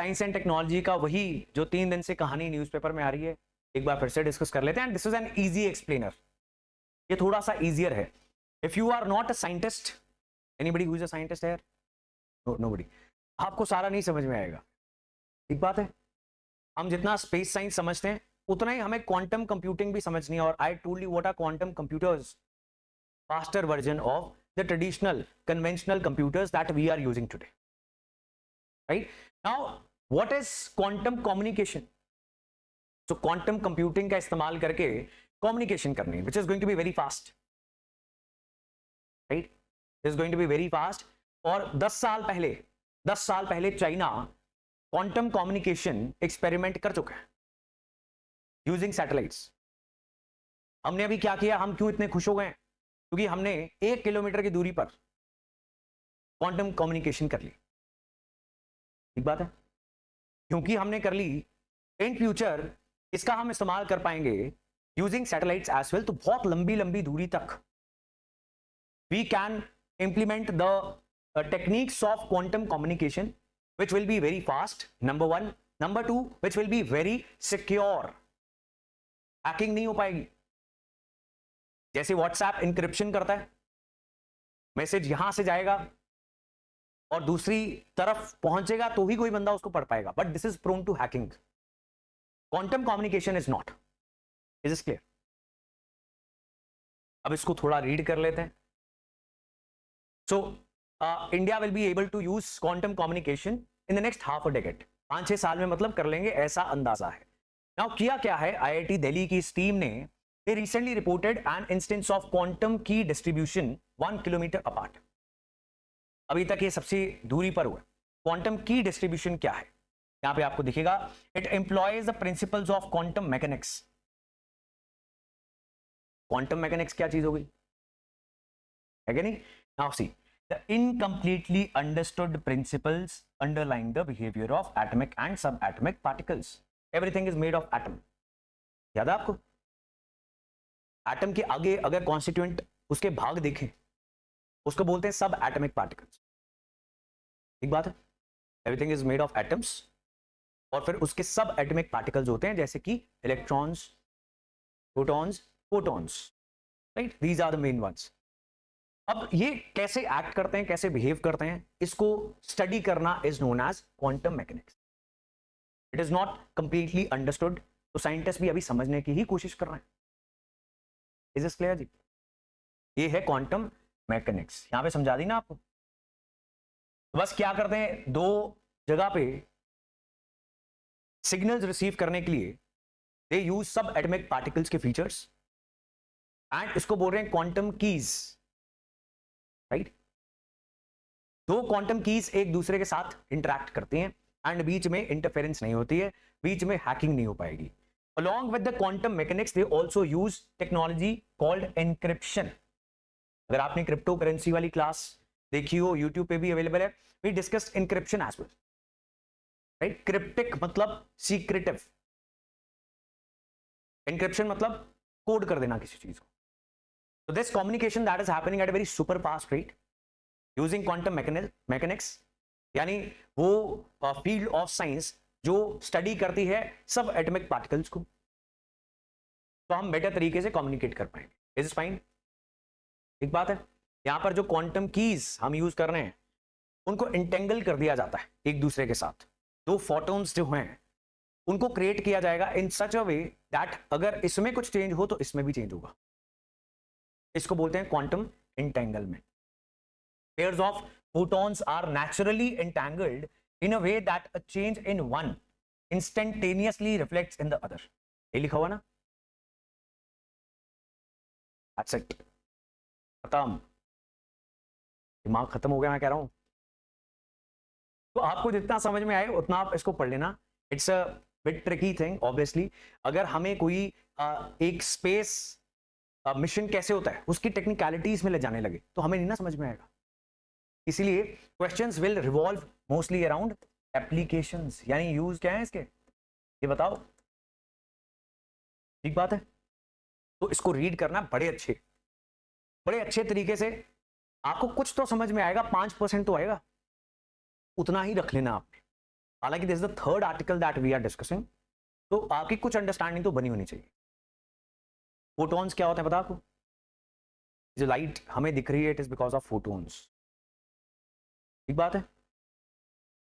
Science and technology का वही जो 3 दिन से कहानी न्यूज़पेपर में आ रही है, एक बार फिर से डिस्कस कर लेते हैं। And this is an easy explainer, ये थोड़ा सा इजियर है। If you are not a scientist, anybody who is a scientist here? Nobody. आपको सारा नहीं समझ में आएगा, ठीक बात है। हम जितना स्पेस साइंस समझते हैं उतना ही हमें क्वांटम कंप्यूटिंग भी समझनी है। और I told you what are quantum computers, faster version of the traditional conventional computers that we are using today, right? Now what is quantum communication? So quantum computing का इस्तेमाल करके कम्युनिकेशन करनी, which is going to be very fast, right? Is going to be very fast. और 10 साल पहले China quantum communication experiment कर चुका है यूजिंग सैटेलाइट्स। हमने अभी क्या किया, हम क्यों इतने खुश हो गए? क्योंकि हमने 1 किलोमीटर की दूरी पर क्वांटम कम्युनिकेशन कर ली, ठीक बात है। क्योंकि हमने कर ली, इन फ्यूचर इसका हम इस्तेमाल कर पाएंगे यूजिंग सैटेलाइट्स एज वेल। तो बहुत लंबी लंबी दूरी तक we can implement the techniques of quantum communication which will be very fast, number 1. Number 2, which will be very secure. Hacking नहीं हो पाएगी। जैसे व्हाट्सएप इंक्रिप्शन करता है, मैसेज यहां से जाएगा और दूसरी तरफ पहुंचेगा तो ही कोई बंदा उसको पढ़ पाएगा, but this is prone to hacking. Quantum communication is not. Is it clear? अब इसको थोड़ा रीड कर लेते हैं। So India will be able to use quantum communication in the next half a decade. 5-6 साल में मतलब कर लेंगे, ऐसा अंदाजा है। नाउ किया क्या है, आईआईटी दिल्ली की इस टीम ने the recently reported an instance of quantum key distribution 1 kilometre apart. अभी तक ये सबसे दूरी पर हुआ। क्वांटम की डिस्ट्रीब्यूशन क्या है, यहां पे आपको दिखेगा, it employees the principles of quantum mechanics. Quantum mechanics क्या चीज हो गई, है कि नहीं? Now see the incompletely understood principles underlying the behavior of atomic and subatomic particles. Everything is made of atom. याद है आपको? एटम के आगे अगर कॉन्स्टिट्यूएंट उसके भाग देखें उसको बोलते हैं सब एटमिक पार्टिकल्स, ठीक बात है। Everything is made of atoms और फिर उसके सब एटमिक पार्टिकल्स होते हैं, जैसे कि electrons, protons, photons, right? These are the main ones. अब ये कैसे एक्ट करते हैं, कैसे बिहेव करते हैं, इसको स्टडी करना is known as quantum mechanics. It is not completely understood, तो साइंटिस्ट भी अभी समझने की ही कोशिश कर रहे हैं। इज दिस क्लियर जी? ये है क्वांटम मैकेनिक्स, यहां पे समझा दी ना आपको। बस क्या करते हैं, 2 जगह पे सिग्नल्स रिसीव करने के लिए दे यूज सब एटॉमिक पार्टिकल्स के फीचर्स एंड इसको बोल रहे हैं quantum keys, right? 2 quantum keys एक दूसरे के साथ इंटरैक्ट करती हैं एंड बीच में इंटरफेरेंस नहीं होती है, बीच में हैकिंग नहीं हो पाएगी। Along with the quantum mechanics, they also use technology called encryption. अगर आपने क्रिप्टो करेंसी वाली क्लास देखी हो, यूट्यूब पे भी अवेलेबल है, we discussed encryption as well, right? Cryptic मतलब secretive, encryption मतलब कोड कर देना किसी चीज को। So this communication that is happening at a very super fast rate using quantum mechanics, यानी वो फील्ड ऑफ साइंस जो स्टडी करती है सब एटॉमिक पार्टिकल्स को, तो हम बेटर तरीके से कम्युनिकेट कर पाएंगे। Is it fine? एक बात है, यहां पर जो क्वांटम कीज हम यूज कर रहे हैं उनको इंटेंगल कर दिया जाता है एक दूसरे के साथ। 2 फोटॉन्स जो हैं उनको क्रिएट किया जाएगा इन सच अ वे दैट अगर इसमें कुछ चेंज हो तो इसमें भी चेंज होगा। इसको बोलते हैं quantum entanglement. Pairs of photons are naturally entangled in a way that a change in one instantaneously reflects in the other. ये लिखा हुआ ना? That's it. खत्म, दिमाग खत्म हो गया, मैं कह रहा हूं। तो आपको जितना समझ में आए उतना आप इसको पढ़ लेना। It's a bit tricky thing obviously. अगर हमें कोई एक स्पेस मिशन कैसे होता है उसकी टेक्निकलिटीज में ले जाने लगे तो हमें नहीं ना समझ में आएगा। इसीलिए questions will revolve mostly around applications, यानी यूज क्या है इसके, ये बताओ, ठीक बात है। तो इसको रीड करना बड़े अच्छे तरीके से। आपको कुछ तो समझ में आएगा, 5% तो आएगा, उतना ही रख लेना आप। हालांकि this is the third article that we are discussing, तो आपकी कुछ अंडरस्टैंडिंग तो बनी होनी चाहिए। फोटॉन्स क्या होते हैं पता आपको? जो लाइट हमें दिख रही है it is because of photons, ठीक बात है।